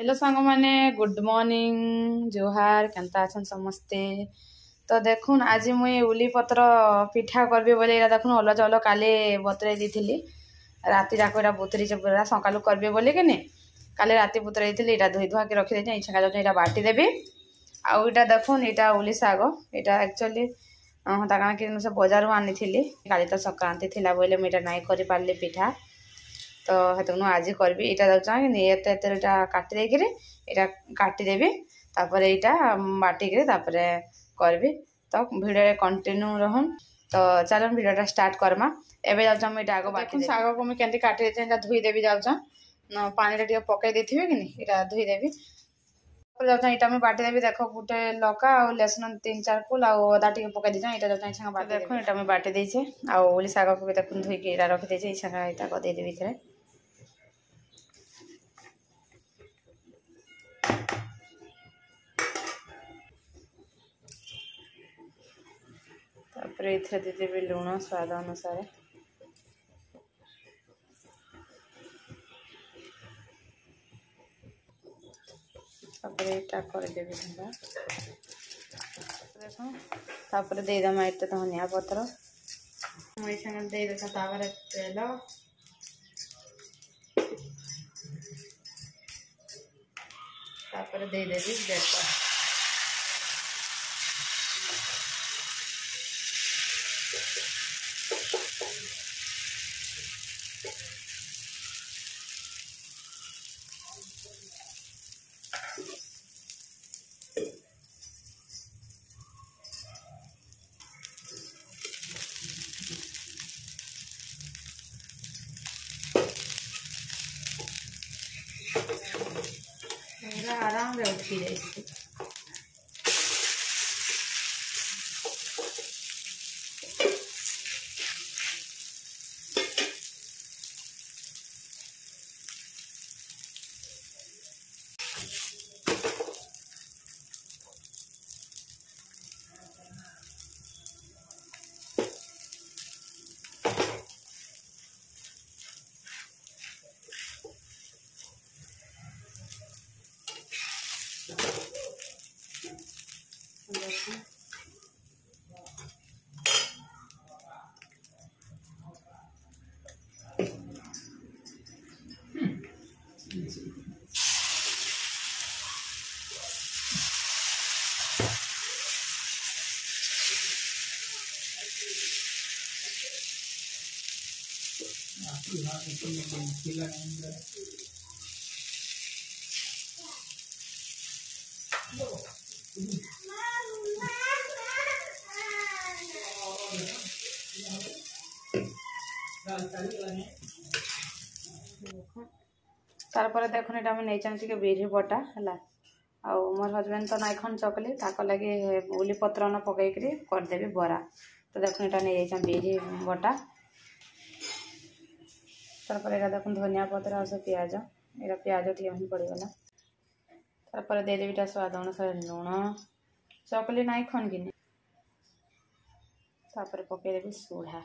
Hello सांग माने good morning जोहार केनता अछन समस्ते। तो देखुन आज मुई उली पत्र पिठा करबे बोले एरा देखुन अल चल काले बतरे दी राति जाक एटा बुतरी पूरा सकालू करबे बोले कि काले राति बुतरे दी एटा धोई धुआ के रखी दे इच्छा एटा बाटी देबी। आउ एटा देखुन एटा उली साग एटा एक्चुअली ताका कि से बाजार आनी काली तो संक्रांति थिला बोले मुझे नाई कर पार्ली पिठा तो हेतु आज करी यहाँ देखिए एटा काटी देकर यहाँ काटिदेवी तापर यहाँ बाटिक करी तो भिडियो कंटिन्यू रहन। तो चल भिडियोटा स्टार्ट करमा। एबे जाऊँ मुझे आग बाटी साग को मुझे काटी देते धोईदेवी जाऊँ पानी टे पकई देथे कि यहाँ धोईदेवी जाऊँ इटा मुझे बाटिदेवी देख गोटे लका और लसुन 3-4 कुल आदा टे पकई दीजा यहाँ जाऊँ बाटी देख यहाँ मुझे बाटी देचे आली शाग को भी देख धोईकी रखीदे छाँगा देदेवी थे। तापर इथे देदेवी लुण स्वाद अनुसार तापर यहाँ करदेवी देख तापर देदमा इटे धनिया पत्र मुझे दे देखा तापर तेल तापर देदेवी बेसन आराम से उठी जाए। तारपर देखो ये नहीं बिरी बटा है आउ मोर हजबैंड तो नाई खन चकली ताक लगे उली पत्र न पकईक करदेवी बरा। तो देखो यहाँ नहीं बिरी बटा तारपर यहाँ देखो धनिया पत्र आ पियाज यहाँ पियाज टी पड़गला तारपर देदेवी स्वाद अनुसार लुण चकली नाई खन कि तापर पकईदेवी सोढ़ा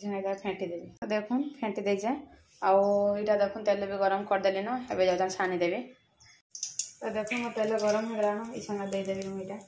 फेंटीदेवी। तो देखुन फेंटी दे जाए आईटा देखुन तेल भी गरम करदेली न एवं जाऊँ छाणीदेवी। तो देखो मो तेल गरम हो गला न ये देदेवी मुझे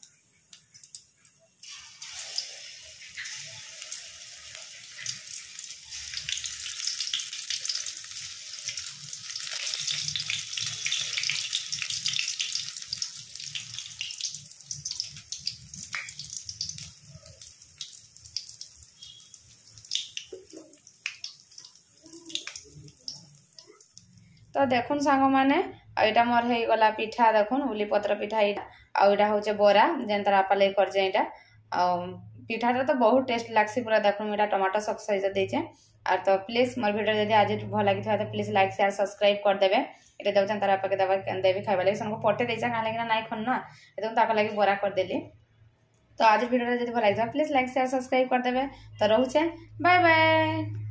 तो देखुन सांग माने यहाँ मोर हो गला पिठा देखुन उली पत्र पिठा यहाँ हूँ बरा जेन तार आपा लगे करजे यहाँ पिठाटा तो बहुत टेस्ट लगसी पूरा देखुन यहाँ टमाटो सॉस सहित देचे। और तो प्लीज मोर वीडियो जब आज भल लगी तो प्लीज लाइक शेयर सब्सक्राइब करदेवे। ये देवचन तार आपा के देवी खाइबा लगे सबको पटे देचा कहाँ लगे नाई खन ना ये लगे बरा करदेली। तो आज वीडियो जब भल लगी प्लीज लाइक शेयर सब्सक्राइब करदेवे। तो रोचे बाय बाय।